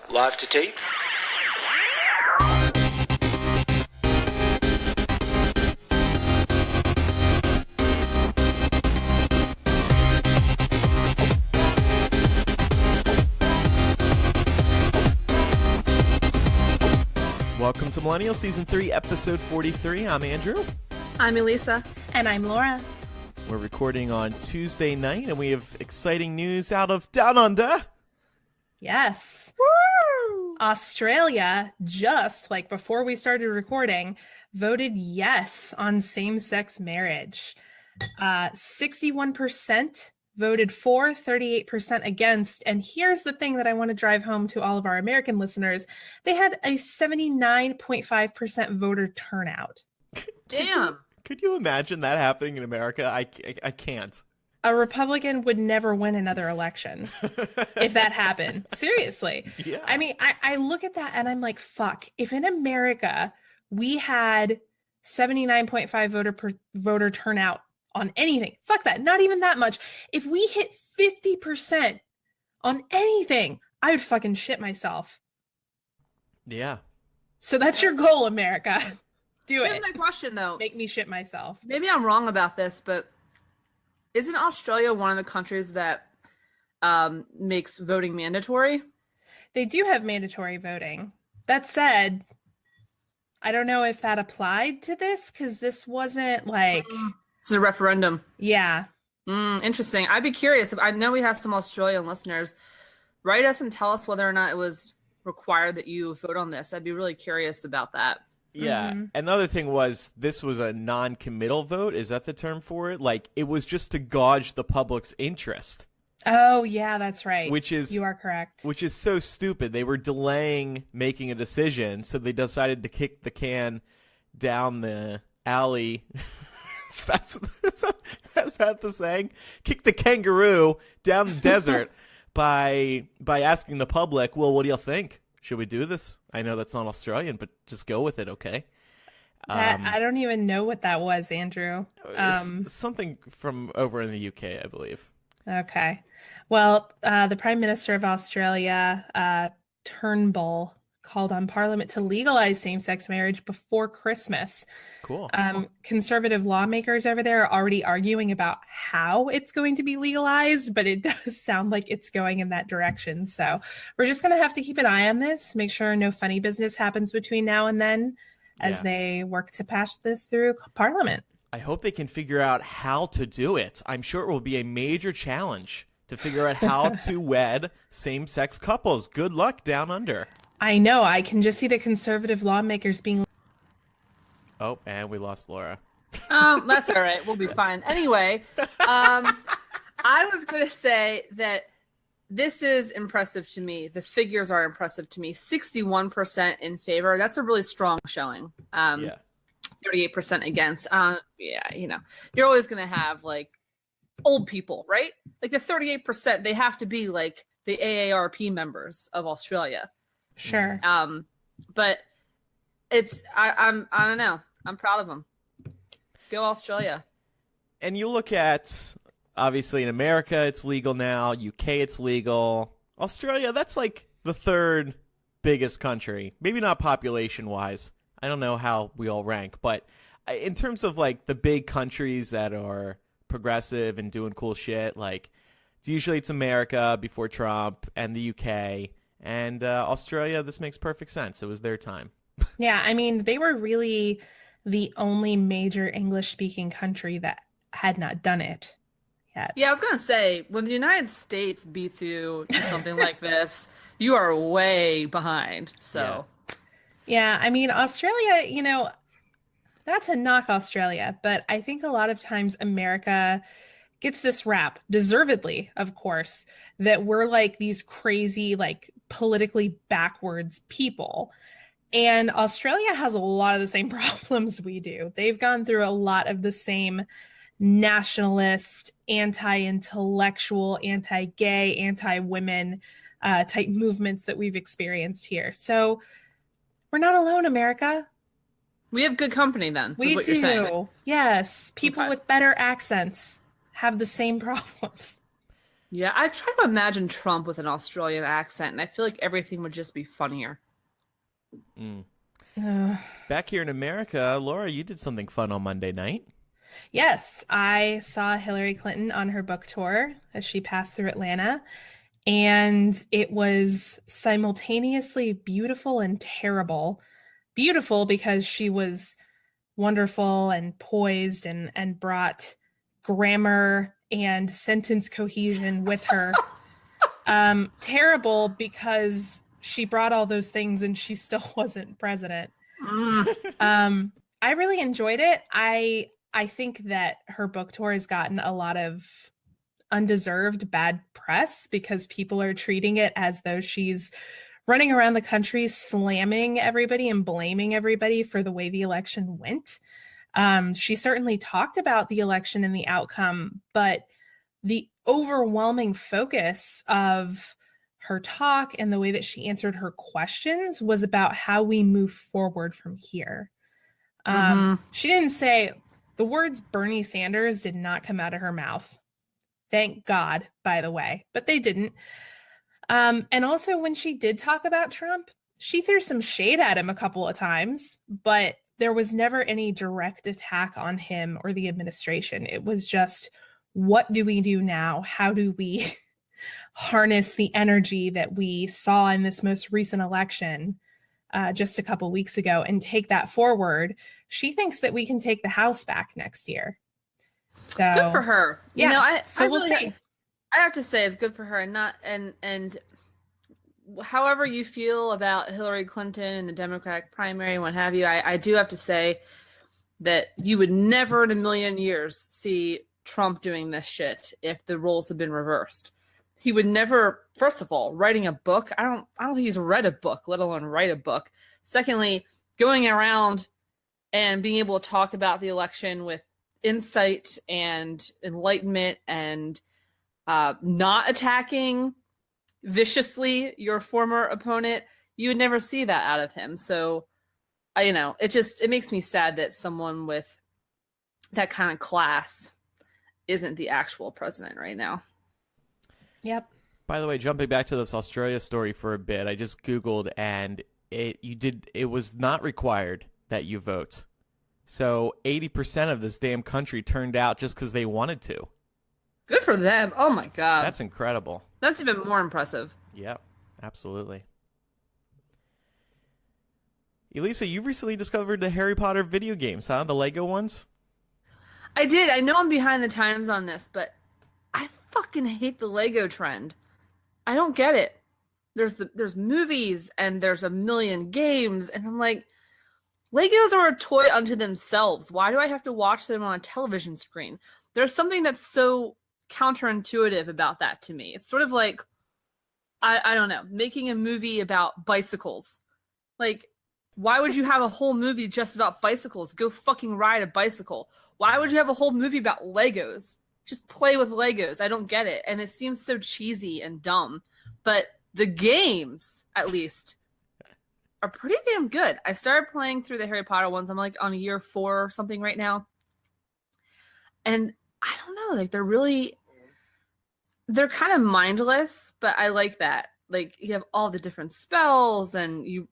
Live to tape. Welcome to Millennial Season 3, Episode 43. I'm Andrew. I'm Elisa. And I'm Laura. We're recording on Tuesday night, and we have exciting news out of Down Under. Yes. Woo! Australia, just like before we started recording, voted yes on same-sex marriage. 61% voted for, 38% against. And here's the thing that I want to drive home to all of our American listeners. They had a 79.5% voter turnout. Damn. Could you imagine that happening in America? I can't. A Republican would never win another election if that happened. Seriously. Yeah. I mean, I look at that and I'm like, fuck. If in America we had 79.5 voter turnout on anything, fuck that, not even that much. If we hit 50% on anything, I would fucking shit myself. Yeah. So that's your goal, America. Do it. Here's my question, though. Make me shit myself. Maybe I'm wrong about this, but isn't Australia one of the countries that makes voting mandatory? They do have mandatory voting. That said, I don't know if that applied to this because this wasn't like... This is a referendum. Yeah. Interesting. I'd be curious. I know we have some Australian listeners. Write us and tell us whether or not it was required that you vote on this. I'd be really curious about that. Yeah. Mm-hmm. Another thing was this was a non-committal vote. Is that the term for it? Like, it was just to gauge the public's interest. Oh, yeah, that's right. You are correct. Which is so stupid. They were delaying making a decision, so they decided to kick the can down the alley. That's that the saying? Kick the kangaroo down the desert by asking the public, well, what do you think? Should we do this? I know that's not Australian, but just go with it, okay? I don't even know what that was, Andrew. Something from over in the UK, I believe. Okay. Well, the Prime Minister of Australia, Turnbull, called on Parliament to legalize same-sex marriage before Christmas. Cool. Conservative lawmakers over there are already arguing about how it's going to be legalized, but it does sound like it's going in that direction. So we're just going to have to keep an eye on this, make sure no funny business happens between now and then as they work to pass this through Parliament. I hope they can figure out how to do it. I'm sure it will be a major challenge to figure out how to wed same-sex couples. Good luck, Down Under. I know. I can just see the conservative lawmakers being... Oh, and we lost Laura. That's all right. We'll be fine. Anyway, I was going to say that this is impressive to me. The figures are impressive to me. 61% in favor. That's a really strong showing. 38% against. You're always going to have, like, old people, right? Like, the 38%, they have to be, like, the AARP members of Australia. Sure. But it's I don't know. I'm proud of them. Go Australia. And you look at, obviously in America it's legal now, UK it's legal. Australia, that's like the third biggest country. Maybe not population wise. I don't know how we all rank, but in terms of like the big countries that are progressive and doing cool shit, like it's America before Trump and the UK. And Australia, this makes perfect sense. It was their time. Yeah, I mean, they were really the only major English-speaking country that had not done it yet. Yeah, I was going to say, when the United States beats you to something like this, you are way behind. So, yeah, I mean, Australia, not to knock Australia, but I think a lot of times America gets this rap, deservedly, of course, that we're like these crazy, like politically backwards people. And Australia has a lot of the same problems we do. They've gone through a lot of the same nationalist, anti-intellectual, anti-gay, anti-women type movements that we've experienced here. So we're not alone, America. We have good company then. We do. You're saying. Yes. People with better accents have the same problems. Yeah, I try to imagine Trump with an Australian accent, and I feel like everything would just be funnier. Mm. Ugh. Back here in America, Laura, you did something fun on Monday night. Yes, I saw Hillary Clinton on her book tour as she passed through Atlanta, and it was simultaneously beautiful and terrible. Beautiful because she was wonderful and poised and brought grammar and sentence cohesion with her. Terrible because she brought all those things and she still wasn't president. I really enjoyed it. I think that her book tour has gotten a lot of undeserved bad press because people are treating it as though she's running around the country slamming everybody and blaming everybody for the way the election went. She certainly talked about the election and the outcome, but the overwhelming focus of her talk and the way that she answered her questions was about how we move forward from here. She didn't say the words Bernie Sanders did not come out of her mouth. Thank God, by the way, but they didn't. And also when she did talk about Trump, she threw some shade at him a couple of times, but there was never any direct attack on him or the administration. It was just, what do we do now? How do we harness the energy that we saw in this most recent election just a couple weeks ago and take that forward? She thinks that we can take the House back next year. So Good for her. Yeah, You know, I we'll really see. I have to say it's good for her, and not and however you feel about Hillary Clinton and the Democratic primary and what have you, I do have to say that you would never in a million years see Trump doing this shit if the roles had been reversed. He would never, first of all, writing a book. I don't think he's read a book, let alone write a book. Secondly, going around and being able to talk about the election with insight and enlightenment and not attacking viciously your former opponent, you would never see that out of him. So, it makes me sad that someone with that kind of class isn't the actual president right now. Yep. By the way, jumping back to this Australia story for a bit, I just Googled and it was not required that you vote. So 80% of this damn country turned out just because they wanted to. Good for them. Oh my God. That's incredible. That's even more impressive. Yep, absolutely. Elisa, you recently discovered the Harry Potter video games, huh? The Lego ones? I did. I know I'm behind the times on this, but I fucking hate the Lego trend. I don't get it. There's movies and there's a million games, and I'm like, Legos are a toy unto themselves. Why do I have to watch them on a television screen? There's something that's so counterintuitive about that to me. It's sort of like, I don't know, making a movie about bicycles. Like, why would you have a whole movie just about bicycles? Go fucking ride a bicycle. Why would you have a whole movie about Legos? Just play with Legos. I don't get it. And it seems so cheesy and dumb. But the games, at least, are pretty damn good. I started playing through the Harry Potter ones. I'm like on year 4 or something right now. And I don't know, like they're kind of mindless, but I like that. Like, you have all the different spells and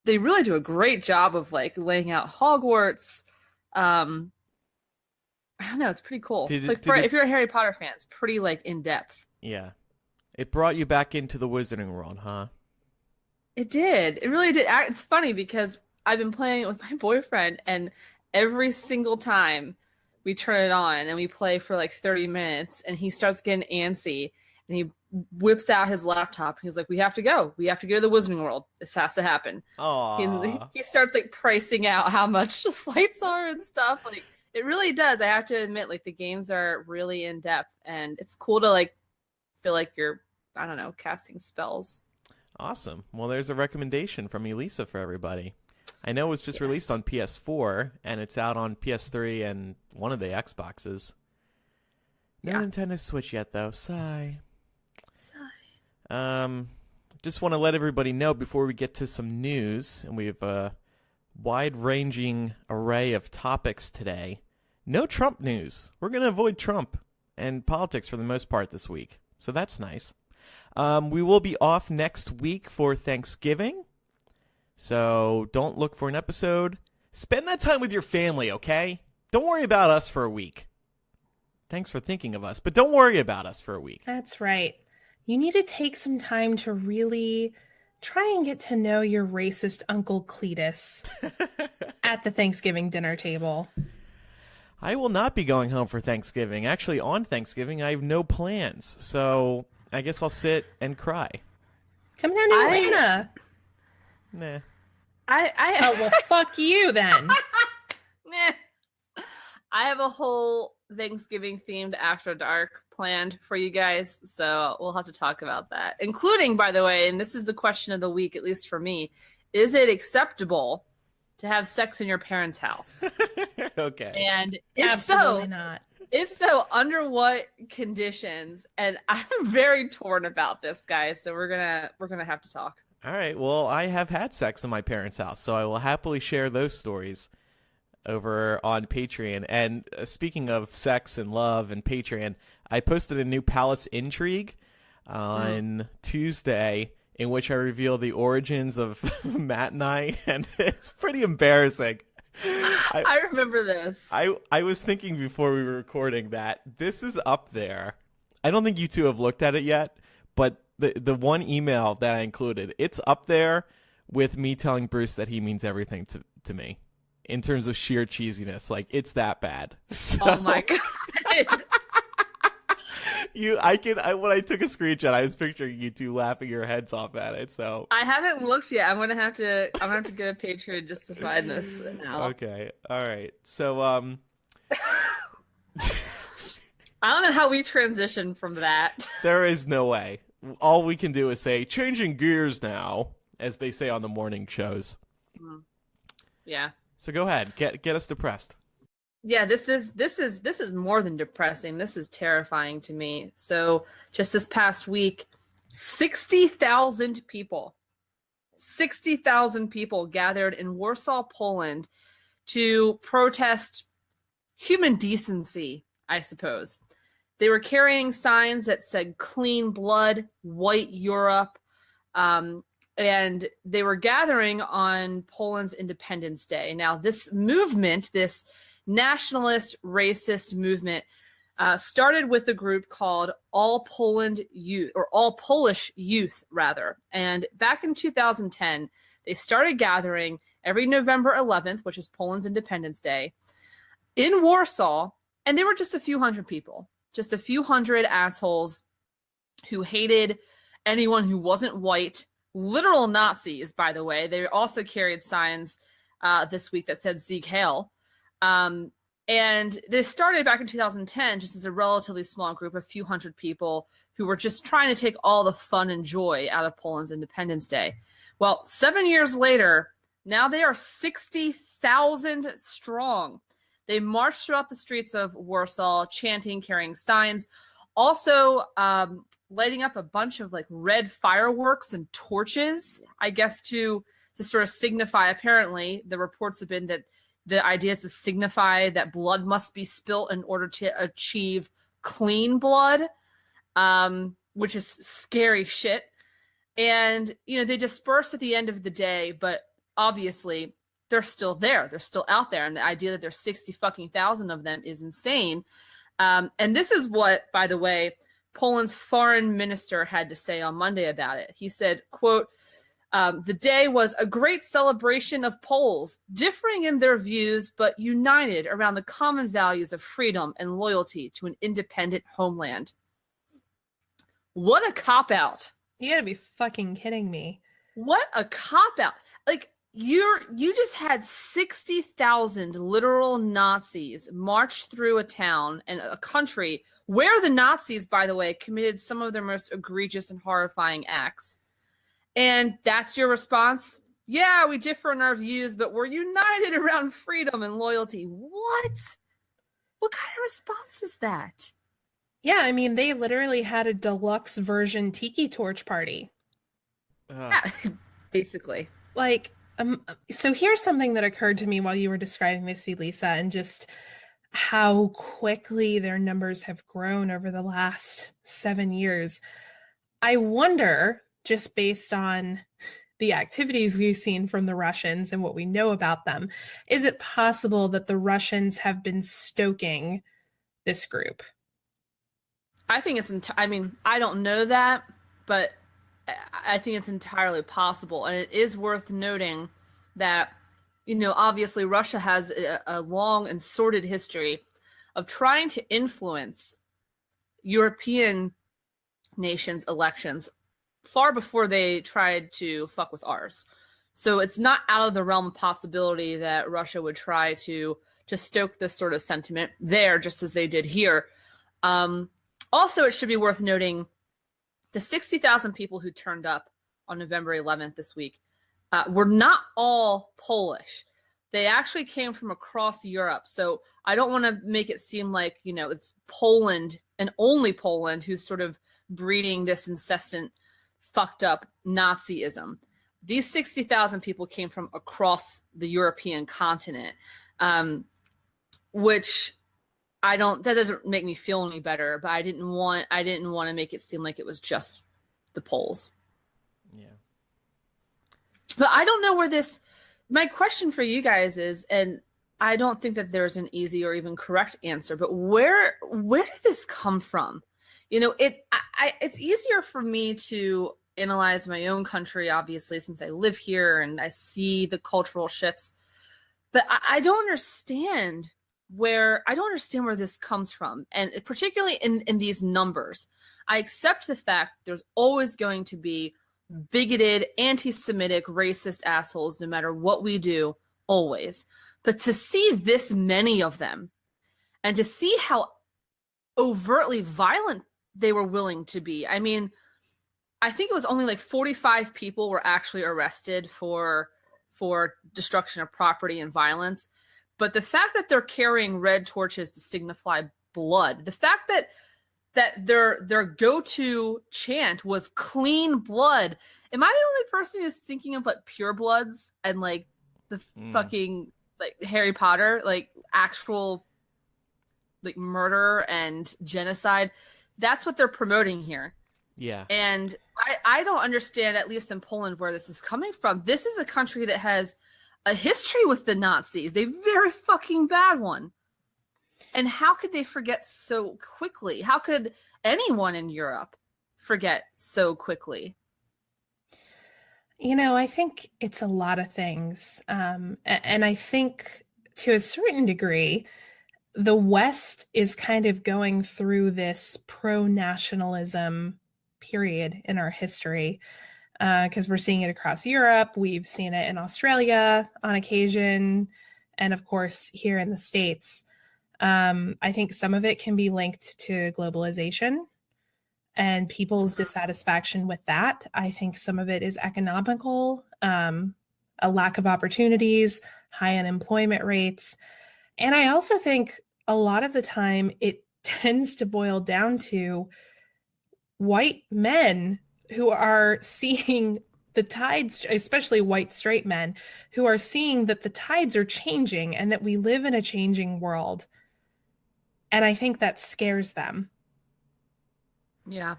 they really do a great job of like laying out Hogwarts. I don't know, it's pretty cool. If you're a Harry Potter fan, it's pretty like in depth. Yeah. It brought you back into the Wizarding World, huh? It did. It really did. It's funny because I've been playing it with my boyfriend, and every single time we turn it on and we play for like 30 minutes and he starts getting antsy and he whips out his laptop. He's like, we have to go. We have to go to the Wizarding World. This has to happen. He starts like pricing out how much the flights are and stuff. Like, it really does. I have to admit, like, the games are really in depth, and it's cool to like feel like you're, I don't know, casting spells. Awesome. Well, there's a recommendation from Elisa for everybody. I know it was just released on PS4, and it's out on PS3 and one of the Xboxes. No Nintendo Switch yet, though. Sigh. Just want to let everybody know before we get to some news, and we have a wide-ranging array of topics today. No Trump news. We're going to avoid Trump and politics for the most part this week. So that's nice. We will be off next week for Thanksgiving. So don't look for an episode. Spend that time with your family, okay? Don't worry about us for a week. Thanks for thinking of us, but don't worry about us for a week. That's right. You need to take some time to really try and get to know your racist Uncle Cletus at the Thanksgiving dinner table. I will not be going home for Thanksgiving. Actually, on Thanksgiving, I have no plans. So I guess I'll sit and cry. Come down to Atlanta. Nah. Oh, well, fuck you then. Nah. I have a whole Thanksgiving themed After Dark planned for you guys, so we'll have to talk about that. Including, by the way, and this is the question of the week, at least for me, is it acceptable to have sex in your parents' house? Okay. And if Absolutely so, not. if so, under what conditions? And I'm very torn about this, guys. So we're gonna have to talk. All right. Well, I have had sex in my parents' house, so I will happily share those stories over on Patreon. And speaking of sex and love and Patreon, I posted a new Palace Intrigue on Tuesday in which I reveal the origins of Matt and I, and it's pretty embarrassing. I remember this. I was thinking before we were recording that this is up there. I don't think you two have looked at it yet, but the one email that I included, it's up there with me telling Bruce that he means everything to me in terms of sheer cheesiness. Like, it's that bad. So, Oh my god. when I took a screenshot, I was picturing you two laughing your heads off at it. So I haven't looked yet. I'm gonna have to go to Patreon just to find this now. okay, all right. So I don't know how we transition from that. there is no way. All we can do is say changing gears now, as they say on the morning shows. Yeah. So go ahead, get us depressed. Yeah, this is more than depressing. This is terrifying to me. So just this past week, 60,000 people gathered in Warsaw, Poland to protest human decency, I suppose. They were carrying signs that said clean blood, white Europe, and they were gathering on Poland's Independence Day. Now, this movement, this nationalist racist movement, started with a group called All Polish Youth, rather. And back in 2010, they started gathering every November 11th, which is Poland's Independence Day, in Warsaw, and they were just a few hundred people, just a few hundred assholes who hated anyone who wasn't white. Literal Nazis, by the way. They also carried signs this week that said Sieg Heil. And they started back in 2010 just as a relatively small group, a few hundred people who were just trying to take all the fun and joy out of Poland's Independence Day. Well, 7 years later, now they are 60,000 strong. They marched throughout the streets of Warsaw, chanting, carrying signs, also lighting up a bunch of like red fireworks and torches, I guess to sort of signify. Apparently, the reports have been that the idea is to signify that blood must be spilt in order to achieve clean blood, which is scary shit. And, they disperse at the end of the day, but obviously they're still there. They're still out there. And the idea that there's 60,000 of them is insane. And this is what, by the way, Poland's foreign minister had to say on Monday about it. He said, quote, the day was a great celebration of Poles, differing in their views, but united around the common values of freedom and loyalty to an independent homeland. What a cop-out. You gotta be fucking kidding me. What a cop-out. Like, you just had 60,000 literal Nazis march through a town and a country where the Nazis, by the way, committed some of their most egregious and horrifying acts. And that's your response? Yeah, we differ in our views, but we're united around freedom and loyalty. What? What kind of response is that? Yeah, I mean, they literally had a deluxe version tiki torch party. Yeah, basically. Like, so here's something that occurred to me while you were describing this, Elisa, and just, how quickly their numbers have grown over the last 7 years. I wonder, just based on the activities we've seen from the Russians and what we know about them, is it possible that the Russians have been stoking this group? I think it's, I mean, I don't know that, but I think it's entirely possible. And it is worth noting that, you know, obviously Russia has a long and sordid history of trying to influence European nations' elections far before they tried to fuck with ours. So it's not out of the realm of possibility that Russia would try to stoke this sort of sentiment there, just as they did here. Also, it should be worth noting the 60,000 people who turned up on November 11th this week were not all Polish. They actually came from across Europe. So I don't want to make it seem like, you know, it's Poland and only Poland who's sort of breeding this incessant fucked up Nazism. These 60,000 people came from across the European continent, which that doesn't make me feel any better, but I didn't want to make it seem like it was just the Poles. Yeah. But I don't know where my question for you guys is, and I don't think that there's an easy or even correct answer, but where did this come from? You know, it's easier for me to analyze my own country, obviously, since I live here and I see the cultural shifts. But I don't understand where this comes from, and particularly in these numbers. I accept the fact there's always going to be bigoted, anti-Semitic, racist assholes no matter what we do, always. But to see this many of them and to see how overtly violent they were willing to be. I mean, I think it was only like 45 people were actually arrested for destruction of property and violence. But the fact that they're carrying red torches to signify blood, the fact that their go-to chant was clean blood. Am I the only person who's thinking of like Pure Bloods and like the fucking like Harry Potter, like actual like murder and genocide? That's what they're promoting here. Yeah. And I don't understand, at least in Poland, where this is coming from. This is a country that has a history with the Nazis, a very fucking bad one. And how could they forget so quickly? How could anyone in Europe forget so quickly? You know, I think it's a lot of things. And I think to a certain degree, the West is kind of going through this pro-nationalism period in our history, because we're seeing it across Europe. We've seen it in Australia on occasion, and of course here in the States. I think some of it can be linked to globalization and people's dissatisfaction with that. I think some of it is economical, a lack of opportunities, high unemployment rates. And I also think a lot of the time it tends to boil down to white men who are seeing the tides, especially white straight men, who are seeing that the tides are changing and that we live in a changing world. And I think that scares them. Yeah.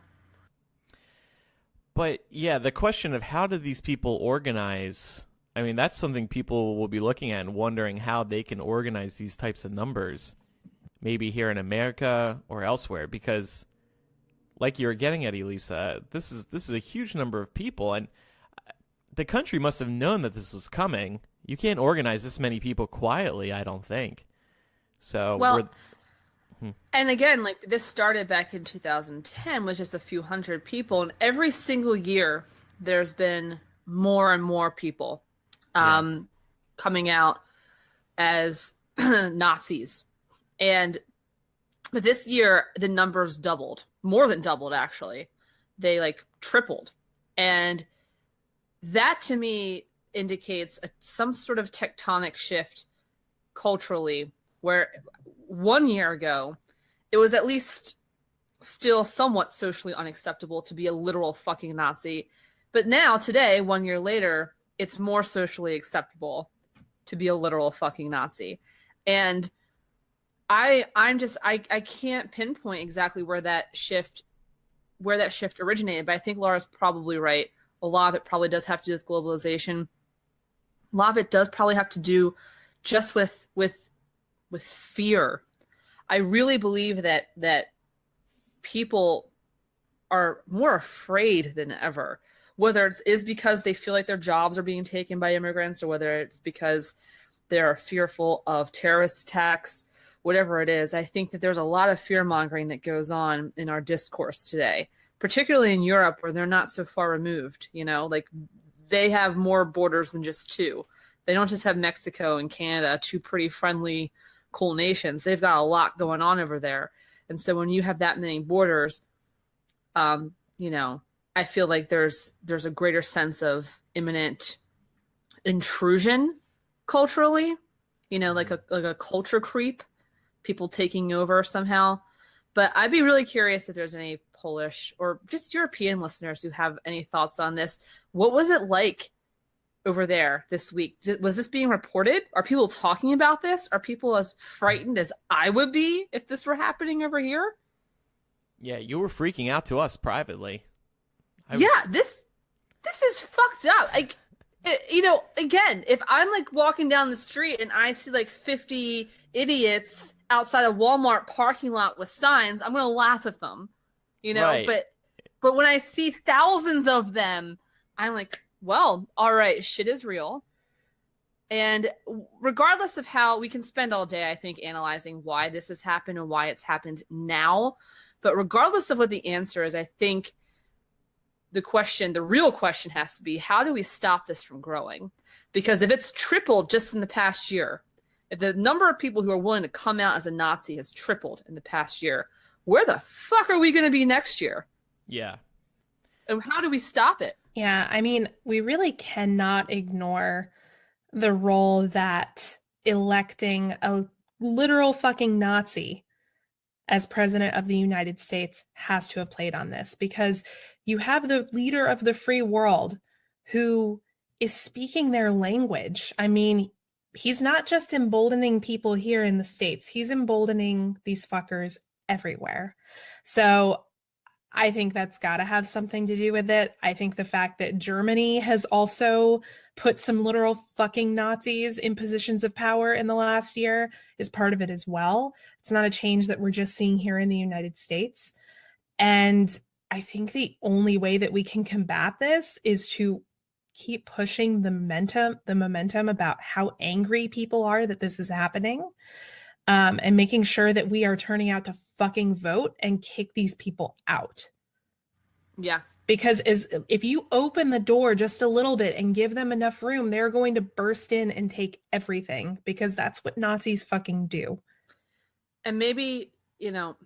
But yeah, the question of how do these people organize, I mean, that's something people will be looking at and wondering how they can organize these types of numbers, maybe here in America or elsewhere, because like you were getting at, Elisa, this is a huge number of people, and the country must have known that this was coming. You can't organize this many people quietly, I don't think. So and again, like this started back in 2010 with just a few hundred people, and every single year there's been more and more people coming out as Nazis. But this year the numbers doubled, more than doubled actually. They like tripled. And that to me indicates some sort of tectonic shift culturally, where 1 year ago it was at least still somewhat socially unacceptable to be a literal fucking Nazi. But now, today, 1 year later, it's more socially acceptable to be a literal fucking Nazi. And I can't pinpoint exactly where that shift originated, but I think Laura's probably right. A lot of it probably does have to do with globalization. A lot of it does probably have to do just with fear. I really believe that people are more afraid than ever, whether it is because they feel like their jobs are being taken by immigrants, or whether it's because they're fearful of terrorist attacks, whatever it is. I think that there's a lot of fear mongering that goes on in our discourse today, particularly in Europe, where they're not so far removed. You know, like they have more borders than just two. They don't just have Mexico and Canada, two pretty friendly, cool nations. They've got a lot going on over there. And so when you have that many borders, you know, I feel like there's a greater sense of imminent intrusion culturally, you know, like a culture creep, people taking over somehow. But I'd be really curious if there's any Polish or just European listeners who have any thoughts on this. What was it like over there this week? Was this being reported? Are people talking about this? Are people as frightened as I would be if this were happening over here? Yeah, you were freaking out to us privately. This is fucked up. Like, you know, again, if I'm like walking down the street and I see like 50 idiots outside a Walmart parking lot with signs, I'm gonna laugh at them, you know. Right. But when I see thousands of them, I'm like, well, all right, shit is real. And regardless of how, we can spend all day, I think, analyzing why this has happened and why it's happened now. But regardless of what the answer is, I think the real question has to be, how do we stop this from growing? Because if it's tripled just in the past year, if the number of people who are willing to come out as a Nazi has tripled in the past year, where the fuck are we going to be next year? Yeah. And how do we stop it? Yeah, I mean, we really cannot ignore the role that electing a literal fucking Nazi as president of the United States has to have played on this, because you have the leader of the free world who is speaking their language. I mean, he's not just emboldening people here in the States, he's emboldening these fuckers everywhere. So I think that's got to have something to do with it. I think the fact that Germany has also put some literal fucking Nazis in positions of power in the last year is part of it as well. It's not a change that we're just seeing here in the United States. And I think the only way that we can combat this is to keep pushing the momentum about how angry people are that this is happening, and making sure that we are turning out to fucking vote and kick these people out. Yeah. Because if you open the door just a little bit and give them enough room, they're going to burst in and take everything, because that's what Nazis fucking do. And maybe, you know,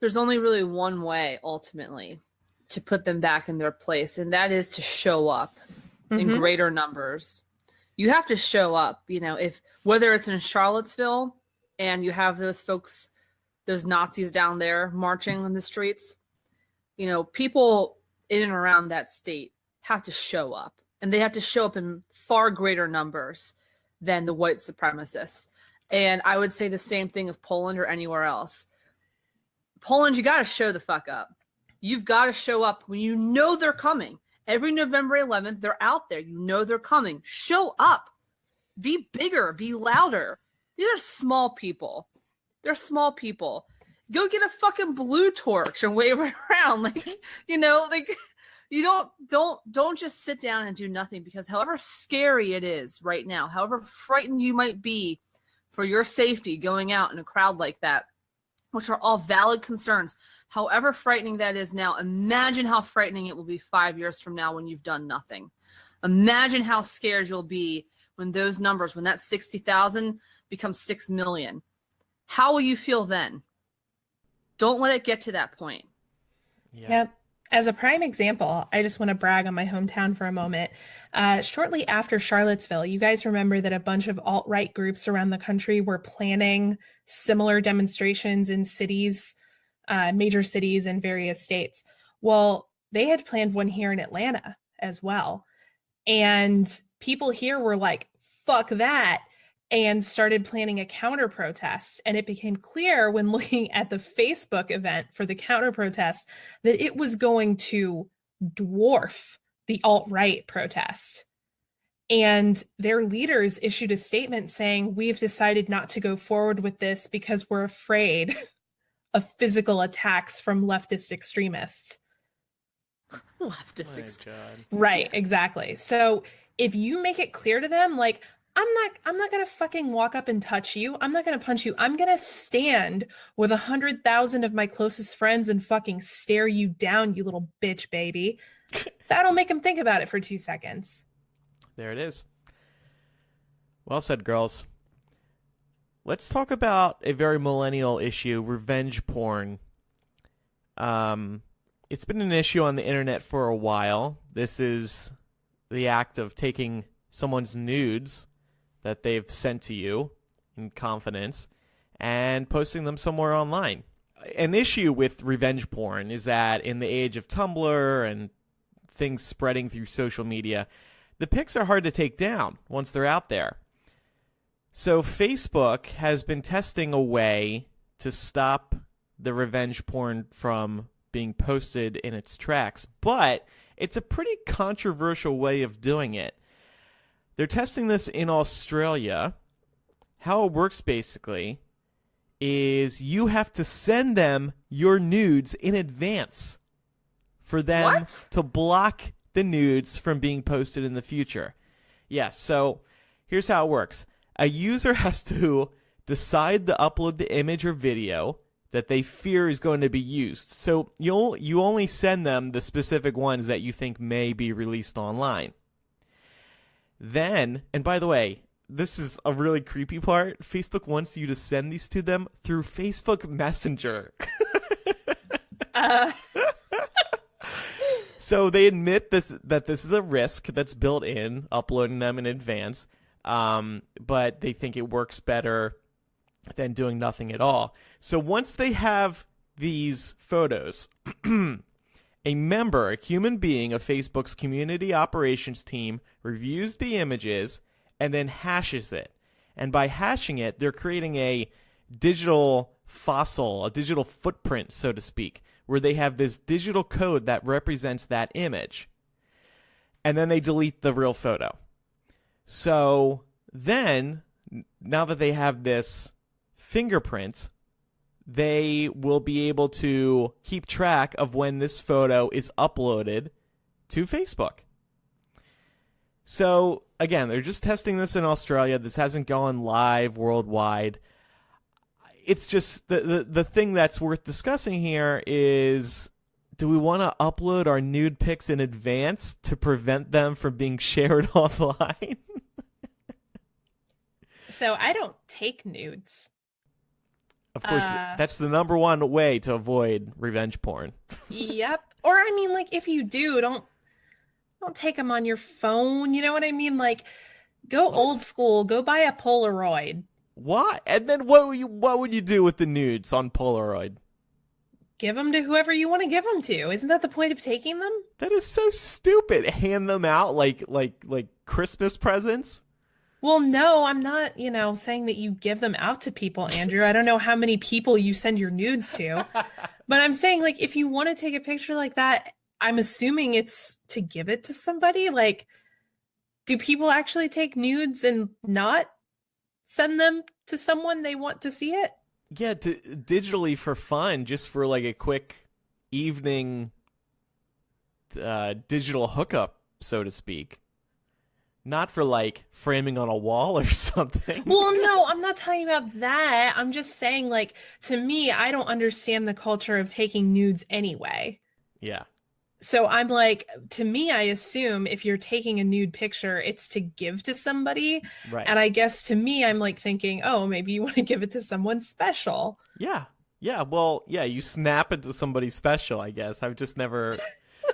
there's only really one way ultimately to put them back in their place, and that is to show up in greater numbers. You have to show up, you know, whether it's in Charlottesville and you have those folks, those Nazis down there marching on the streets, you know, people in and around that state have to show up, and they have to show up in far greater numbers than the white supremacists. And I would say the same thing of Poland or anywhere else. Poland, you got to show the fuck up. You've got to show up when you know they're coming. Every November 11th, they're out there. You know they're coming. Show up. Be bigger. Be louder. These are small people. They're small people. Go get a fucking blue torch and wave it around. Like, you know, like, you don't just sit down and do nothing, because however scary it is right now, however frightened you might be for your safety going out in a crowd like that, which are all valid concerns, however frightening that is now, imagine how frightening it will be 5 years from now when you've done nothing. Imagine how scared you'll be when those numbers, when that 60,000 becomes 6 million. How will you feel then? Don't let it get to that point. Yeah. Yep. As a prime example, I just want to brag on my hometown for a moment. Shortly after Charlottesville, you guys remember that a bunch of alt-right groups around the country were planning similar demonstrations in cities, major cities in various states. Well, they had planned one here in Atlanta as well. And people here were like, fuck that. and started planning a counter protest. And it became clear when looking at the Facebook event for the counter protest that it was going to dwarf the alt-right protest. And their leaders issued a statement saying, "We've decided not to go forward with this because we're afraid of physical attacks from leftist extremists." Leftist My extremists. God. Right, exactly. So if you make it clear to them, like, I'm not gonna fucking walk up and touch you. I'm not gonna punch you. I'm gonna stand with 100,000 of my closest friends and fucking stare you down, you little bitch baby. That'll make them think about it for 2 seconds. There it is. Well said, girls. Let's talk about a very millennial issue, revenge porn. It's been an issue on the internet for a while. This is the act of taking someone's nudes that they've sent to you in confidence and posting them somewhere online. An issue with revenge porn is that in the age of Tumblr and things spreading through social media, the pics are hard to take down once they're out there. So Facebook has been testing a way to stop the revenge porn from being posted in its tracks, but it's a pretty controversial way of doing it. They're testing this in Australia. How it works basically is you have to send them your nudes in advance for them to block the nudes from being posted in the future. Yes, so here's how it works. A user has to decide to upload the image or video that they fear is going to be used. So you only send them the specific ones that you think may be released online. Then, and by the way, this is a really creepy part, Facebook wants you to send these to them through Facebook Messenger. So they admit that this is a risk that's built in, uploading them in advance, but they think it works better than doing nothing at all. So once they have these photos, a member, a human being of Facebook's community operations team reviews the images and then hashes it. And by hashing it, they're creating a digital fossil, a digital footprint, so to speak, where they have this digital code that represents that image. And then they delete the real photo. So then, now that they have this fingerprint, they will be able to keep track of when this photo is uploaded to Facebook. So, again, they're just testing this in Australia. This hasn't gone live worldwide. It's just the thing that's worth discussing here is, do we want to upload our nude pics in advance to prevent them from being shared online? So I don't take nudes. Of course, that's the number one way to avoid revenge porn. Yep. Or I mean, like, if you do, don't take them on your phone. You know what I mean? Like, go old school. Go buy a Polaroid. What? And then what would you do with the nudes on Polaroid? Give them to whoever you want to give them to. Isn't that the point of taking them? That is so stupid. Hand them out like Christmas presents? Well, no, I'm not, saying that you give them out to people, Andrew. I don't know how many people you send your nudes to. But I'm saying, like, if you want to take a picture like that, I'm assuming it's to give it to somebody. Like, do people actually take nudes and not send them to someone they want to see it? Yeah, digitally for fun, just for like a quick evening digital hookup, so to speak. Not for like framing on a wall or something. Well, no, I'm not talking about that. I'm just saying, like, to me, I don't understand the culture of taking nudes anyway. Yeah. So I'm like, to me, I assume if you're taking a nude picture, it's to give to somebody. Right. And I guess to me, I'm like thinking, oh, maybe you want to give it to someone special. Yeah. Yeah. Well, yeah, you snap it to somebody special, I guess. I've just never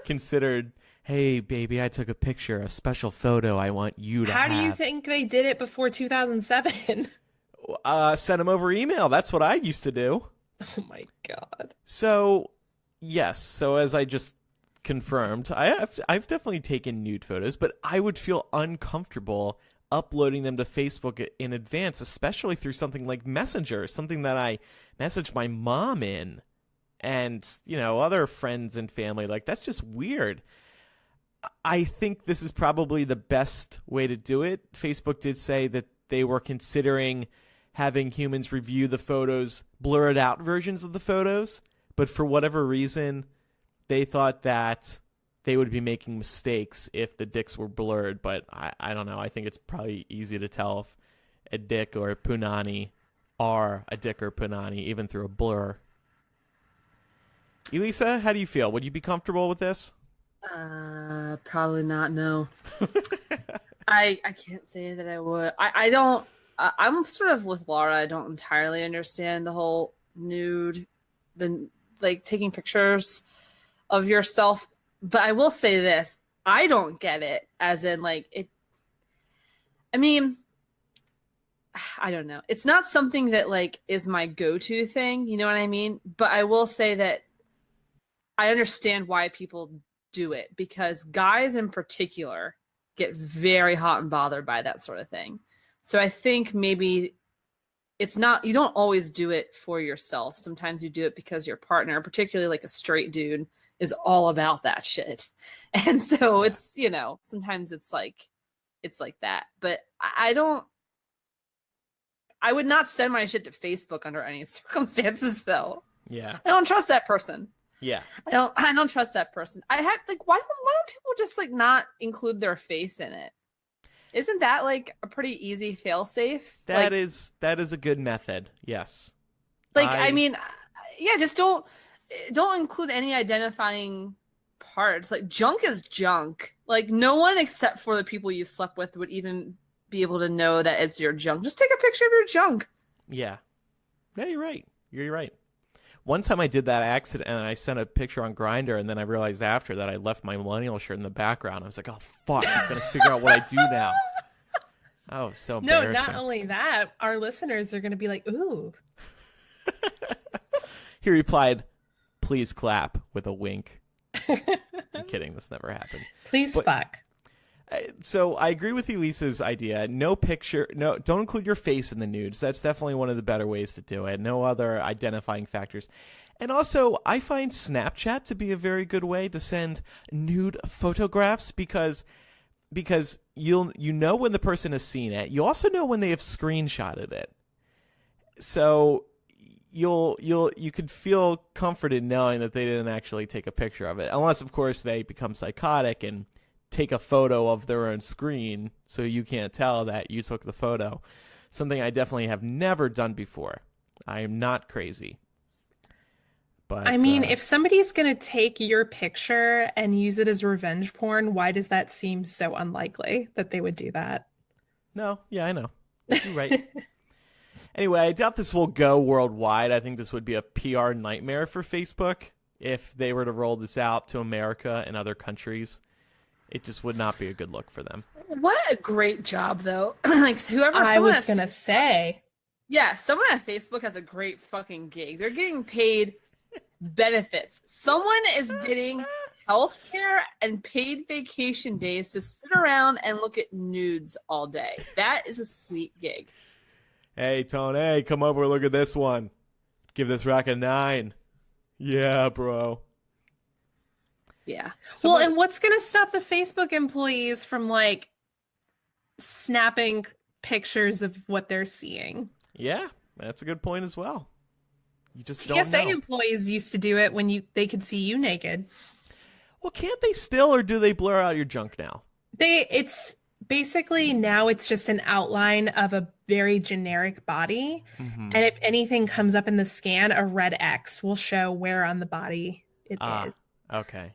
considered, hey, baby, I took a picture, a special photo I want you to have. How do you think they did it before 2007? Send them over email. That's what I used to do. Oh, my God. So, yes. So as I just confirmed, I've definitely taken nude photos, but I would feel uncomfortable uploading them to Facebook in advance, especially through something like Messenger, something that I message my mom in, and, you know, other friends and family. Like, that's just weird. I think this is probably the best way to do it. Facebook did say that they were considering having humans review the photos, blurred out versions of the photos, but for whatever reason, they thought that they would be making mistakes if the dicks were blurred. But I don't know. I think it's probably easy to tell if a dick or a punani are a dick or punani, even through a blur. Elisa, how do you feel? Would you be comfortable with this? Probably not. No. I can't say that I would. I don't. I'm sort of with Laura. I don't entirely understand the whole nude, like taking pictures of yourself. But I will say this: I don't get it. As in, like it. I mean, I don't know. It's not something that like is my go-to thing. You know what I mean? But I will say that I understand why people do it, because guys in particular get very hot and bothered by that sort of thing. So I think maybe it's not, you don't always do it for yourself. Sometimes you do it because your partner, particularly like a straight dude, is all about that shit. And so it's, you know, sometimes it's like that. But I would not send my shit to Facebook under any circumstances, though. Yeah. I don't trust that person. Yeah. I don't trust that person. I have like, why don't people just like not include their face in it? Isn't that like a pretty easy fail-safe? That is a good method. Yes. Like, I mean, yeah, just don't include any identifying parts. Like, junk is junk. Like, no one except for the people you slept with would even be able to know that it's your junk. Just take a picture of your junk. Yeah. Yeah, you're right. You're right. One time I did that accident and I sent a picture on Grindr, and then I realized after that I left my millennial shirt in the background. I was like, oh, fuck, he's going to figure out what I do now. Oh, so embarrassing. No, not only that, our listeners are going to be like, ooh. He replied, please clap, with a wink. I'm kidding. This never happened. Please fuck. So I agree with Elisa's idea. No picture. No, don't include your face in the nudes. That's definitely one of the better ways to do it. No other identifying factors. And also, I find Snapchat to be a very good way to send nude photographs because you know when the person has seen it. You also know when they have screenshotted it. So you could feel comforted knowing that they didn't actually take a picture of it, unless of course they become psychotic and take a photo of their own screen so you can't tell that you took the photo. Something I definitely have never done before. I am not crazy. But I mean, if somebody's going to take your picture and use it as revenge porn, why does that seem so unlikely that they would do that? No, yeah, I know. You're right. Anyway, I doubt this will go worldwide. I think this would be a PR nightmare for Facebook if they were to roll this out to America and other countries. It just would not be a good look for them. What a great job, though. Like, I was going to say. Yeah, someone at Facebook has a great fucking gig. They're getting paid benefits. Someone is getting health care and paid vacation days to sit around and look at nudes all day. That is a sweet gig. Hey, Tony, come over and look at this one. Give this rack a 9. Yeah, bro. Yeah. Well, and what's going to stop the Facebook employees from, like, snapping pictures of what they're seeing? Yeah, that's a good point as well. You just don't know. TSA employees used to do it when they could see you naked. Well, can't they still, or do they blur out your junk now? It's basically now it's just an outline of a very generic body. Mm-hmm. And if anything comes up in the scan, a red X will show where on the body it is. Okay.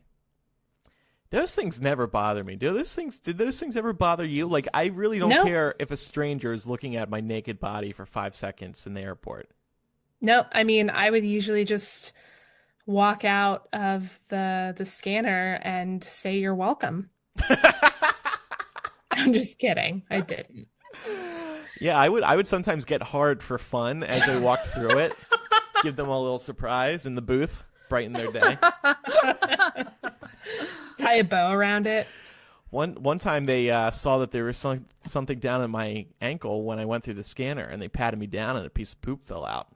Those things never bother me. Did those things ever bother you? Like, I really don't care if a stranger is looking at my naked body for 5 seconds in the airport. No, I mean, I would usually just walk out of the scanner and say you're welcome. I'm just kidding. I didn't. Yeah, I would sometimes get hard for fun as I walked through it. Give them a little surprise in the booth, brighten their day. Tie a bow around it. One time they saw that there was something down in my ankle when I went through the scanner, and they patted me down, and a piece of poop fell out.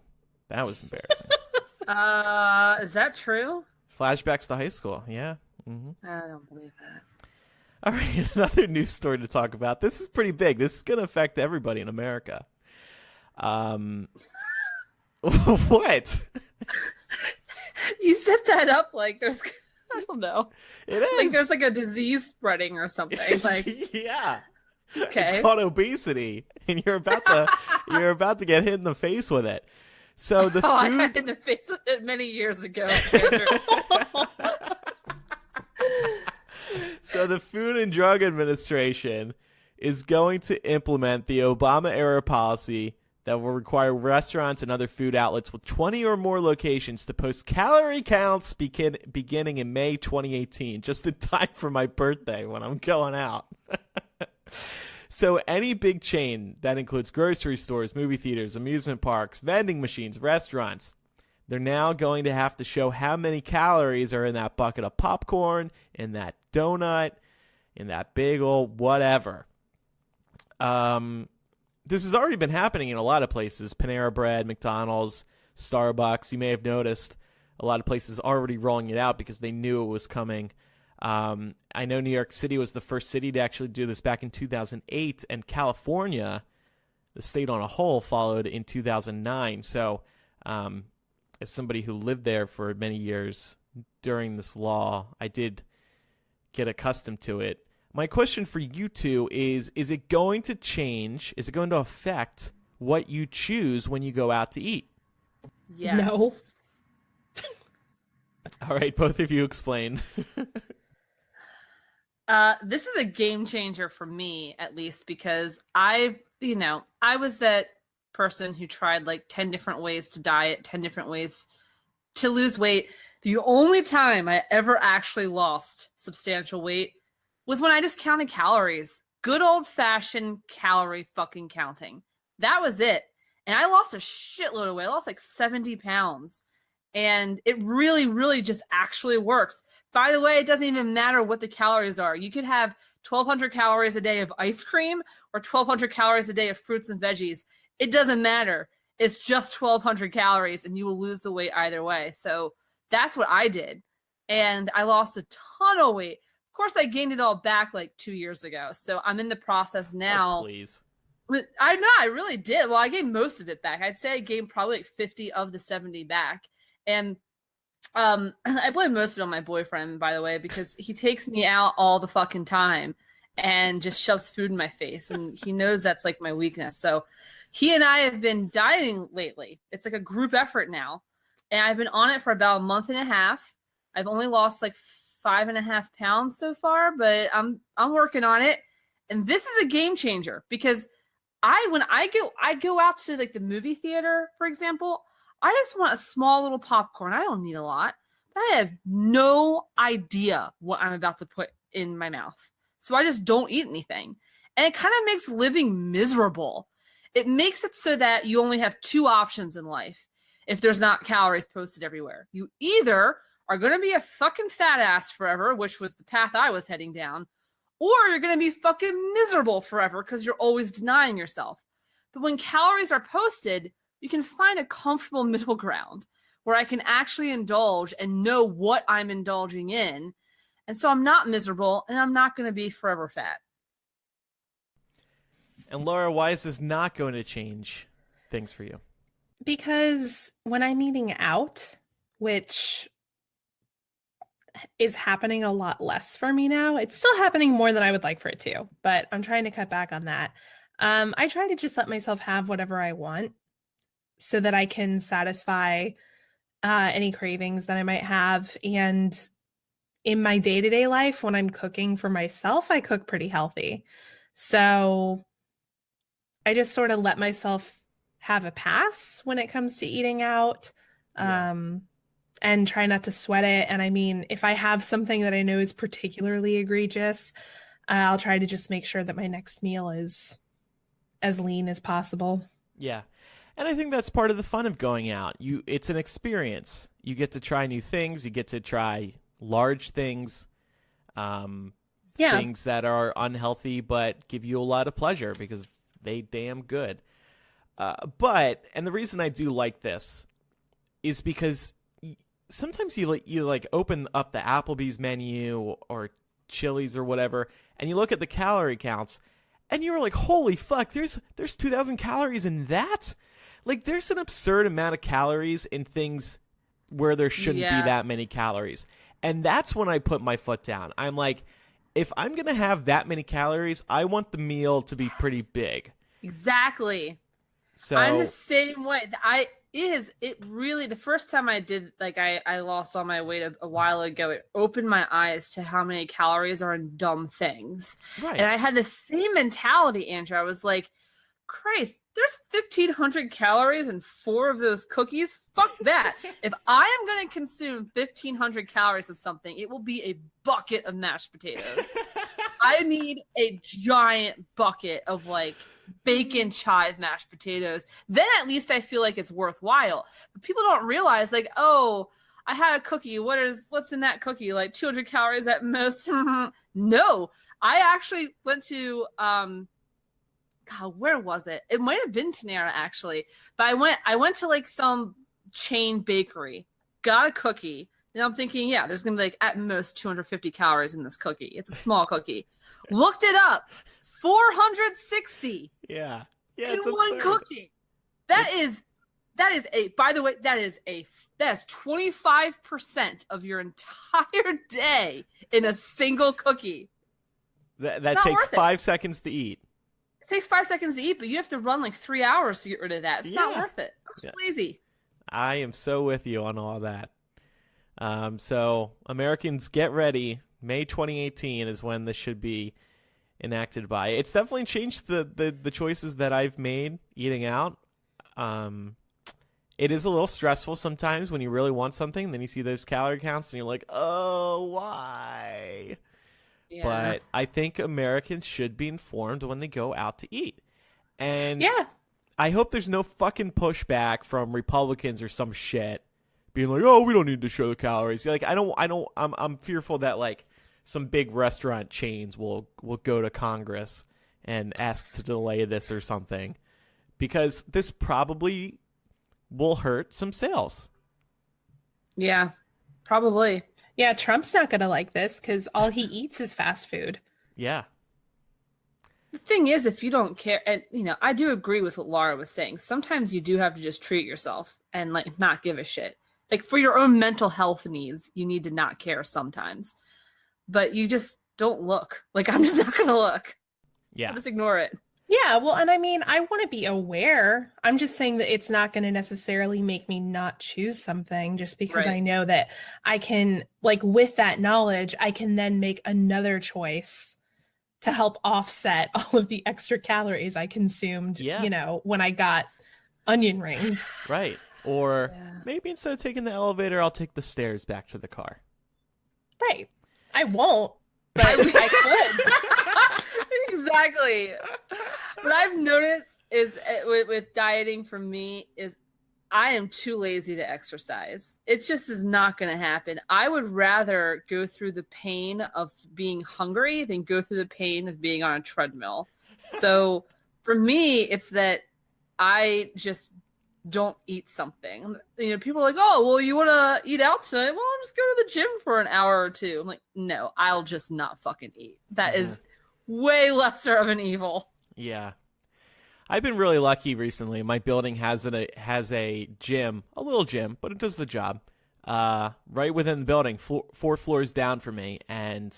That was embarrassing. Is that true? Flashbacks to high school. Yeah. I don't believe that. All right, another news story to talk about. This is pretty big. This is going to affect everybody in America. What? You set that up like there's, I don't know. It is. Like there's like a disease spreading or something. Like, yeah. okay. It's called obesity, and you're about to get hit in the face with it. So the I food. got in the face with it many years ago. So the Food and Drug Administration is going to implement the Obama-era policy that will require restaurants and other food outlets with 20 or more locations to post calorie counts beginning in May 2018, just in time for my birthday when I'm going out. So any big chain that includes grocery stores, movie theaters, amusement parks, vending machines, restaurants, they're now going to have to show how many calories are in that bucket of popcorn, in that donut, in that bagel, whatever. This has already been happening in a lot of places. Panera Bread, McDonald's, Starbucks. You may have noticed a lot of places already rolling it out because they knew it was coming. I know New York City was the first city to actually do this back in 2008, and California, the state on a whole, followed in 2009. So as somebody who lived there for many years during this law, I did get accustomed to it. My question for you two is it going to change? Is it going to affect what you choose when you go out to eat? Yes. No. All right, both of you explain. This is a game changer for me, at least, because I was that person who tried like 10 different ways to diet, 10 different ways to lose weight. The only time I ever actually lost substantial weight was when I just counted calories. Good old fashioned calorie fucking counting. That was it. And I lost a shitload of weight. I lost like 70 pounds. And it really, really just actually works. By the way, it doesn't even matter what the calories are. You could have 1,200 calories a day of ice cream or 1,200 calories a day of fruits and veggies. It doesn't matter. It's just 1,200 calories and you will lose the weight either way. So that's what I did. And I lost a ton of weight. Of course, I gained it all back like 2 years ago. So I'm in the process now. Oh, please. I know, I really did. Well, I gained most of it back. I'd say I gained probably like 50 of the 70 back. And I blame most of it on my boyfriend, by the way, because he takes me out all the fucking time and just shoves food in my face. And he knows that's like my weakness. So he and I have been dieting lately. It's like a group effort now. And I've been on it for about a month and a half. I've only lost like 5.5 pounds so far, but I'm working on it. And this is a game changer because when I go out to like the movie theater, for example, I just want a small little popcorn. I don't need a lot. I have no idea what I'm about to put in my mouth. So I just don't eat anything. And it kind of makes living miserable. It makes it so that you only have two options in life if there's not calories posted everywhere. You either are going to be a fucking fat ass forever, which was the path I was heading down, or you're going to be fucking miserable forever because you're always denying yourself. But when calories are posted, you can find a comfortable middle ground where I can actually indulge and know what I'm indulging in. And so I'm not miserable and I'm not going to be forever fat. And Laura, why is this not going to change things for you? Because when I'm eating out, which is happening a lot less for me now, it's still happening more than I would like for it to, but I'm trying to cut back on that. I try to just let myself have whatever I want so that I can satisfy any cravings that I might have. And in my day-to-day life, when I'm cooking for myself, I cook pretty healthy. So I just sort of let myself have a pass when it comes to eating out, and try not to sweat it. And I mean, if I have something that I know is particularly egregious, I'll try to just make sure that my next meal is as lean as possible. Yeah. And I think that's part of the fun of going out. It's an experience. You get to try new things. You get to try large things. Yeah. things that are unhealthy but give you a lot of pleasure because they damn good. And the reason I do like this is because sometimes you like open up the Applebee's menu or Chili's or whatever, and you look at the calorie counts, and you're like, holy fuck, there's 2,000 calories in that? Like, there's an absurd amount of calories in things where there shouldn't be that many calories. And that's when I put my foot down. I'm like, if I'm going to have that many calories, I want the meal to be pretty big. Exactly. So I'm the same way. It really, the first time I did, like, I lost all my weight a while ago, it opened my eyes to how many calories are in dumb things. Right. And I had the same mentality, Andrew. I was like, Christ, there's 1,500 calories in 4 of those cookies. Fuck that. If I am going to consume 1,500 calories of something, it will be a bucket of mashed potatoes. I need a giant bucket of like bacon chive mashed potatoes. Then at least I feel like it's worthwhile. But people don't realize, like, oh, I had a cookie. What's in that cookie? Like 200 calories at most? No, I actually went to God, where was it? It might have been Panera actually. But I went to like some chain bakery, got a cookie. And I'm thinking, yeah, there's going to be like at most 250 calories in this cookie. It's a small cookie. Looked it up. 460. Yeah. In one cookie. That is by the way, that is 25% of your entire day in a single cookie. That takes 5 seconds to eat. It takes 5 seconds to eat, but you have to run like 3 hours to get rid of that. It's not worth it. I'm just lazy. I am so with you on all that. So Americans, get ready. May 2018 is when this should be enacted by. It's definitely changed the choices that I've made eating out. It is a little stressful sometimes when you really want something, then you see those calorie counts and you're like, oh, why? Yeah. But I think Americans should be informed when they go out to eat. And I hope there's no fucking pushback from Republicans or some shit being like, oh, we don't need to show the calories. Like, I'm fearful that like some big restaurant chains will go to Congress and ask to delay this or something, because this probably will hurt some sales. Yeah, probably. Yeah, Trump's not going to like this because all he eats is fast food. Yeah. The thing is, if you don't care, and I do agree with what Laura was saying. Sometimes you do have to just treat yourself and like not give a shit. Like for your own mental health needs, you need to not care sometimes. But you just don't look. Like, I'm just not going to look. Yeah. I'll just ignore it. Yeah, well, and I mean, I want to be aware. I'm just saying that it's not going to necessarily make me not choose something just because I know that I can, like, with that knowledge, I can then make another choice to help offset all of the extra calories I consumed, when I got onion rings. Right. Or maybe instead of taking the elevator, I'll take the stairs back to the car. Right. I won't, but I could. Exactly. What I've noticed is with dieting for me is I am too lazy to exercise. It just is not going to happen. I would rather go through the pain of being hungry than go through the pain of being on a treadmill. So for me, it's that I just don't eat something. People are like, oh, well, you want to eat out tonight? Well, I'll just go to the gym for an hour or two. I'm like, no, I'll just not fucking eat. That is way lesser of an evil. Yeah. I've been really lucky recently. My building has a gym, a little gym, but it does the job. Right within the building, 4 floors down from me. And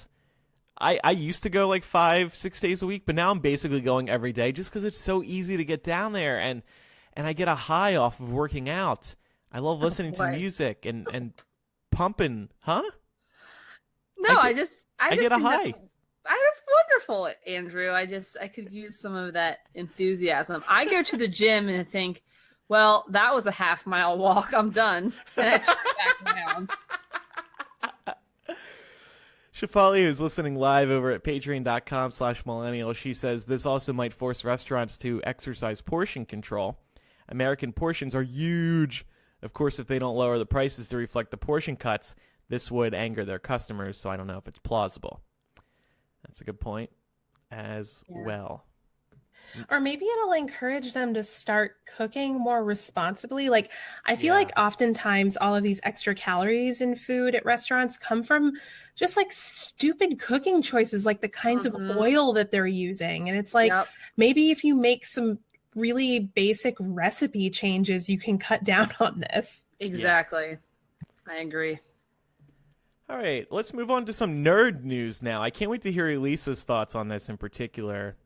I used to go like 5-6 days a week, but now I'm basically going every day just because it's so easy to get down there. And I get a high off of working out. I love listening to music and pumping. Huh? No, I just get a high. That's wonderful, Andrew. I could use some of that enthusiasm. I go to the gym and think, well, that was a half-mile walk. I'm done. And I turn back around. Shefali, who's listening live over at patreon.com/millennial, she says this also might force restaurants to exercise portion control. American portions are huge. Of course, if they don't lower the prices to reflect the portion cuts, this would anger their customers, so I don't know if it's plausible. That's a good point as well. Or maybe it'll encourage them to start cooking more responsibly. Like, I feel like oftentimes all of these extra calories in food at restaurants come from just like stupid cooking choices, like the kinds of oil that they're using. And it's like, maybe if you make some really basic recipe changes, you can cut down on this. Exactly. I agree. All right, let's move on to some nerd news now. I can't wait to hear Elisa's thoughts on this in particular.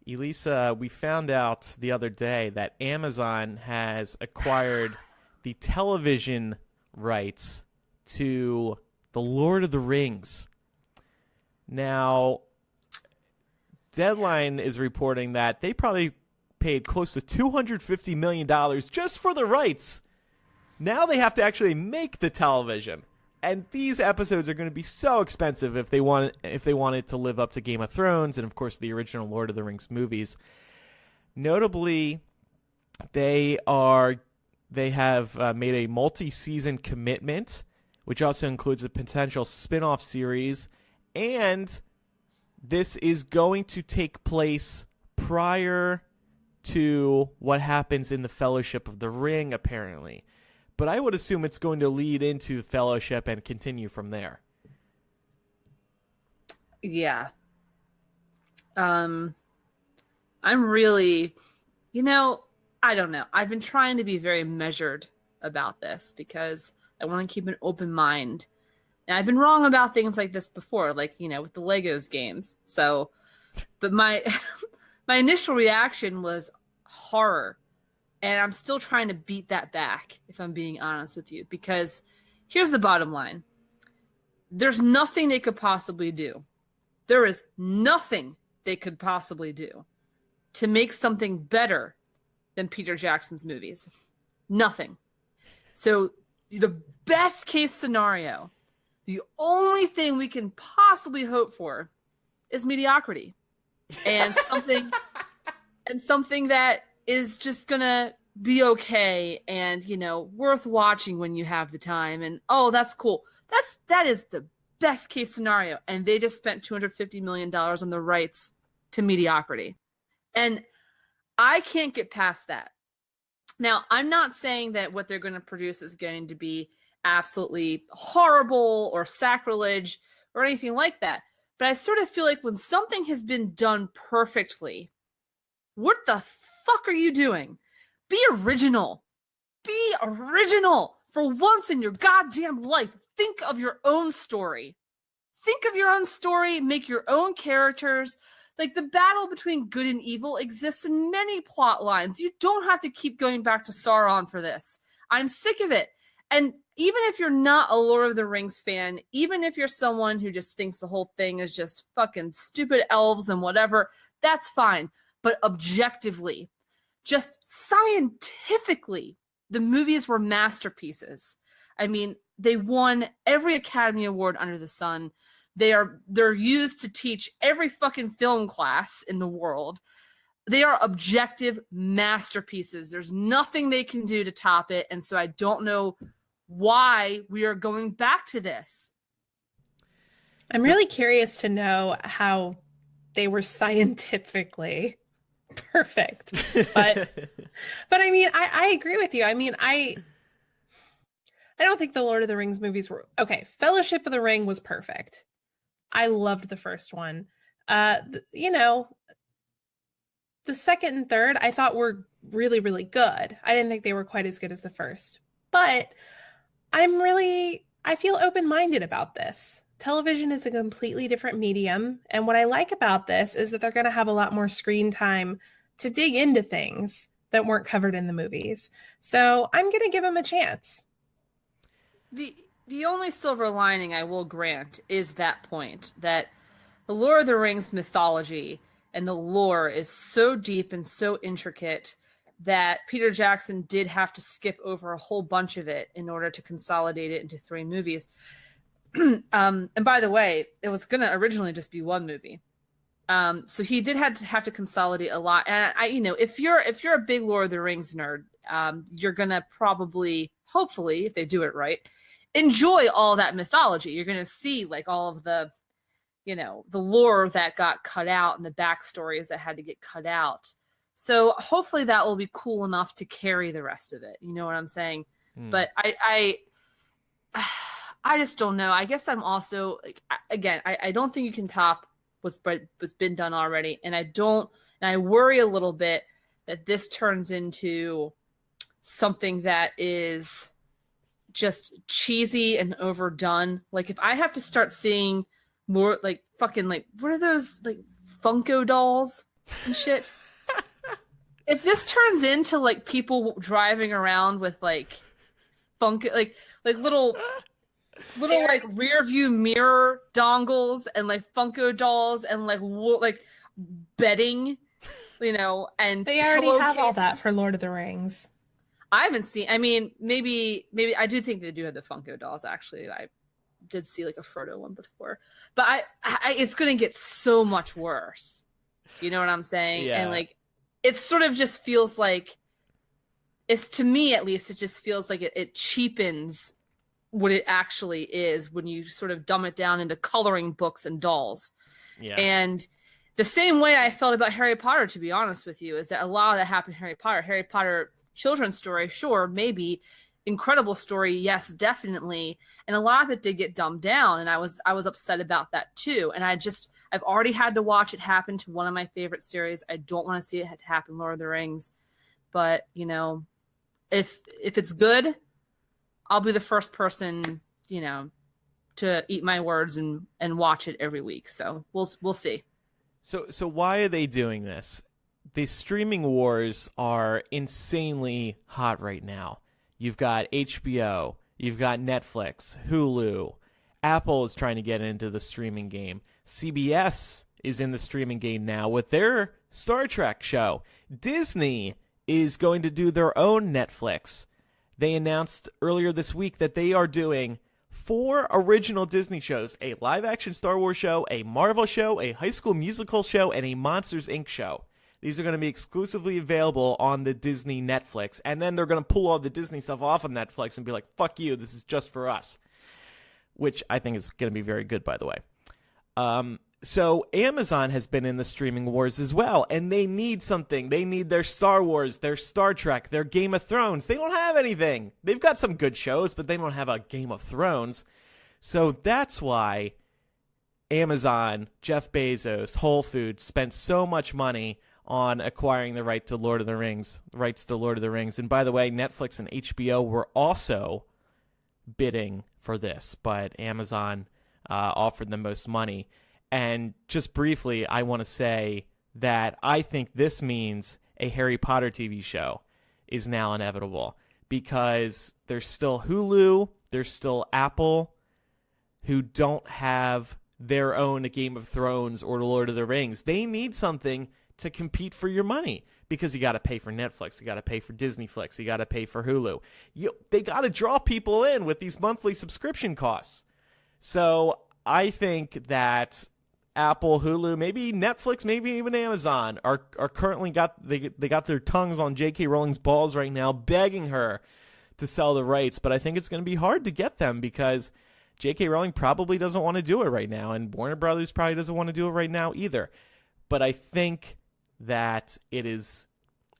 Elisa, we found out the other day that Amazon has acquired the television rights to The Lord of the Rings. Now, Deadline is reporting that they probably paid close to $250 million just for the rights. Now they have to actually make the television. And these episodes are going to be so expensive if they wanted to live up to Game of Thrones and, of course, the original Lord of the Rings movies. Notably, they have made a multi-season commitment, which also includes a potential spin-off series, and this is going to take place prior to what happens in the Fellowship of the Ring, apparently. But I would assume it's going to lead into Fellowship and continue from there. Yeah. I'm really, I don't know. I've been trying to be very measured about this because I want to keep an open mind. And I've been wrong about things like this before, like, with the Legos games. So, but my initial reaction was horror. And I'm still trying to beat that back, if I'm being honest with you, because here's the bottom line. There's nothing they could possibly do. There is nothing they could possibly do to make something better than Peter Jackson's movies. Nothing. So the best case scenario, the only thing we can possibly hope for is mediocrity and something that is just gonna be okay and worth watching when you have the time, and that's cool. That is the best case scenario, and they just spent $250 million on the rights to mediocrity, and I can't get past that. Now, I'm not saying that what they're going to produce is going to be absolutely horrible or sacrilege or anything like that, but I sort of feel like when something has been done perfectly, what the fuck are you doing? Be original. Be original for once in your goddamn life. Think of your own story. Make your own characters. Like, the battle between good and evil exists in many plot lines. You don't have to keep going back to Sauron for this. I'm sick of it. And even if you're not a Lord of the Rings fan, even if you're someone who just thinks the whole thing is just fucking stupid elves and whatever, that's fine. But objectively, just scientifically, the movies were masterpieces. I mean, they won every Academy Award under the sun. They're used to teach every fucking film class in the world. They are objective masterpieces. There's nothing they can do to top it, and so I don't know why we are going back to this. I'm really curious to know how they were scientifically perfect, but I mean, I agree with you. I mean, I don't think the Lord of the Rings movies were okay. Fellowship of the Ring was perfect. I loved the first one. The second and third I thought were really, really good. I didn't think they were quite as good as the first, but I feel open-minded about this. Television is a completely different medium, and what I like about this is that they're going to have a lot more screen time to dig into things that weren't covered in the movies. So I'm going to give them a chance. The only silver lining I will grant is that point, that the Lord of the Rings mythology and the lore is so deep and so intricate that Peter Jackson did have to skip over a whole bunch of it in order to consolidate it into 3 movies. And by the way, it was going to originally just be 1 movie. So he did have to consolidate a lot. And if you're a big Lord of the Rings nerd, you're going to probably, hopefully, if they do it right, enjoy all that mythology. You're going to see like all of the the lore that got cut out and the backstories that had to get cut out. So hopefully that will be cool enough to carry the rest of it. You know what I'm saying? But I just don't know. I guess I'm also like, again, I don't think you can top what's been done already. And I worry a little bit that this turns into something that is just cheesy and overdone. Like if I have to start seeing more like fucking like, what are those like Funko dolls and shit? If this turns into like people driving around with like Funko, like little like rear view mirror dongles and like Funko dolls and like bedding, and they already have all that for Lord of the Rings. I haven't seen. I mean, maybe I do think they do have the Funko dolls. Actually, I did see like a Frodo one before, but I it's gonna get so much worse. You know what I'm saying? Yeah. And like, it sort of just feels like to me at least, it just feels like it cheapens what it actually is when you sort of dumb it down into coloring books and dolls. Yeah. And the same way I felt about Harry Potter, to be honest with you, is that a lot of that happened in Harry Potter. Harry Potter children's story, sure, maybe. Incredible story, yes, definitely. And a lot of it did get dumbed down, and I was upset about that too. And I've already had to watch it happen to one of my favorite series. I don't want to see it happen, Lord of the Rings. But, if it's good, I'll be the first person, to eat my words and watch it every week. So we'll see. So why are they doing this? The streaming wars are insanely hot right now. You've got HBO, you've got Netflix, Hulu. Apple is trying to get into the streaming game. CBS is in the streaming game now with their Star Trek show. Disney is going to do their own Netflix. They announced earlier this week that they are doing 4 original Disney shows, a live-action Star Wars show, a Marvel show, a High School Musical show, and a Monsters, Inc. show. These are going to be exclusively available on the Disney Netflix, and then they're going to pull all the Disney stuff off of Netflix and be like, fuck you, this is just for us, which I think is going to be very good, by the way. So Amazon has been in the streaming wars as well, and they need something. They need their Star Wars, their Star Trek, their Game of Thrones. They don't have anything. They've got some good shows, but they don't have a Game of Thrones. So that's why Amazon, Jeff Bezos, Whole Foods spent so much money on acquiring the rights to Lord of the Rings. And by the way, Netflix and HBO were also bidding for this, but Amazon offered the most money. And just briefly, I want to say that I think this means a Harry Potter TV show is now inevitable, because there's still Hulu, there's still Apple, who don't have their own Game of Thrones or Lord of the Rings. They need something to compete for your money, because you got to pay for Netflix, you got to pay for Disneyflix, you got to pay for Hulu. They got to draw people in with these monthly subscription costs. So I think that Apple, Hulu, maybe Netflix, maybe even Amazon are currently they got their tongues on J.K. Rowling's balls right now, begging her to sell the rights. But I think it's going to be hard to get them, because J.K. Rowling probably doesn't want to do it right now, and Warner Brothers probably doesn't want to do it right now either. But I think that it is.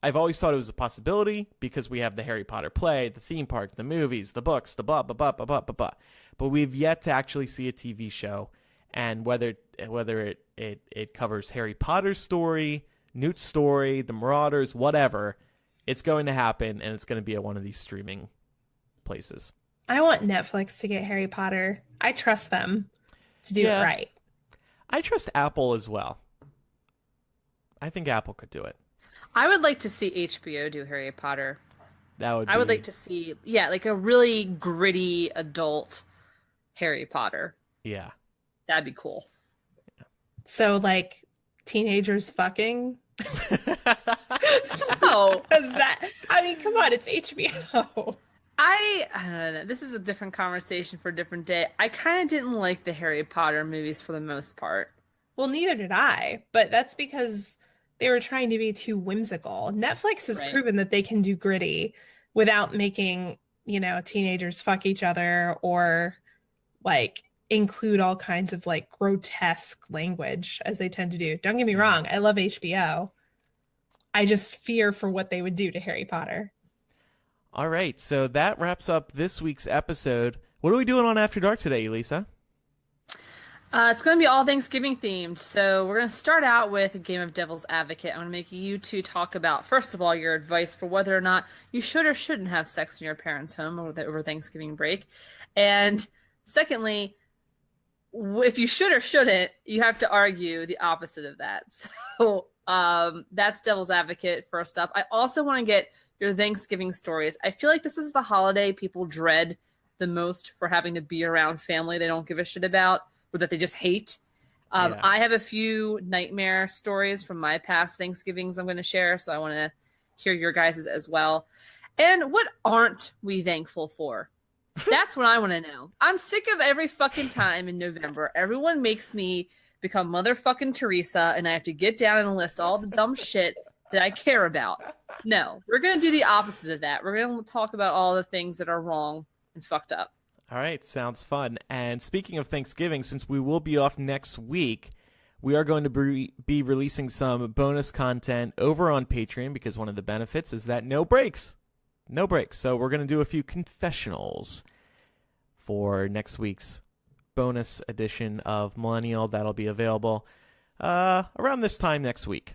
I've always thought it was a possibility, because we have the Harry Potter play, the theme park, the movies, the books, the blah blah blah blah blah blah blah. But we've yet to actually see a TV show. And whether it covers Harry Potter's story, Newt's story, the Marauders, whatever, it's going to happen, and it's going to be at one of these streaming places. I want Netflix to get Harry Potter. I trust them to do it right. I trust Apple as well. I think Apple could do it. I would like to see HBO do Harry Potter. I would like to see, like a really gritty adult Harry Potter. Yeah. That'd be cool. So, like, teenagers fucking? Oh, is that? I mean, come on, it's HBO. I don't know. This is a different conversation for a different day. I kind of didn't like the Harry Potter movies for the most part. Well, neither did I, but that's because they were trying to be too whimsical. Netflix has proven that they can do gritty without making, teenagers fuck each other or, like, include all kinds of like grotesque language as they tend to do. Don't get me wrong, I love HBO. I just fear for what they would do to Harry Potter. All right, so that wraps up this week's episode. What are we doing on After Dark today, Elisa? It's going to be all Thanksgiving themed. So we're going to start out with a game of Devil's Advocate. I'm going to make you two talk about, first of all, your advice for whether or not you should or shouldn't have sex in your parents' home over Thanksgiving break. And secondly, if you should or shouldn't, you have to argue the opposite of that. So that's Devil's Advocate first up. I also want to get your Thanksgiving stories. I feel like this is the holiday people dread the most for having to be around family they don't give a shit about, or that they just hate. Yeah. I have a few nightmare stories from my past Thanksgivings I'm going to share, so I want to hear your guys' as well. And what aren't we thankful for? That's what I want to know. I'm sick of every fucking time in November. Everyone makes me become motherfucking Teresa, and I have to get down and list all the dumb shit that I care about. No, we're going to do the opposite of that. We're going to talk about all the things that are wrong and fucked up. All right, sounds fun. And speaking of Thanksgiving, since we will be off next week, we are going to be releasing some bonus content over on Patreon, because one of the benefits is that no breaks. No breaks. So we're going to do a few confessionals for next week's bonus edition of Millennial. That'll be available around this time next week.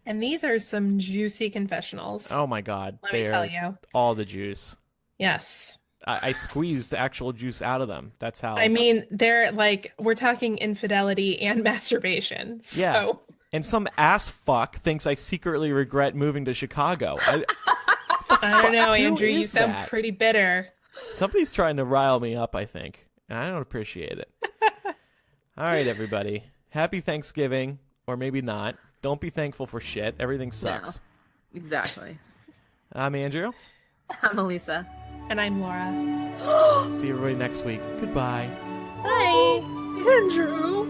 And these are some juicy confessionals. Oh my God. Let me tell you. All the juice. Yes. I squeezed the actual juice out of them. That's how. I mean, they're like, we're talking infidelity and masturbation. So. Yeah. And some ass fuck thinks I secretly regret moving to Chicago. I don't know, Andrew. You sound that? pretty bitter. Somebody's trying to rile me up, I think. And I don't appreciate it. All right, everybody. Happy Thanksgiving. Or maybe not. Don't be thankful for shit. Everything sucks. No, exactly. I'm Andrew. I'm Elisa. And I'm Laura. See everybody next week. Goodbye. Bye. Andrew.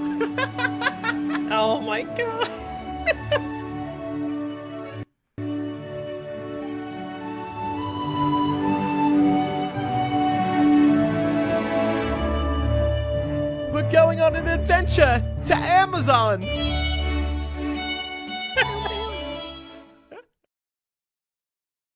Oh my God. We're going on an adventure to Amazon.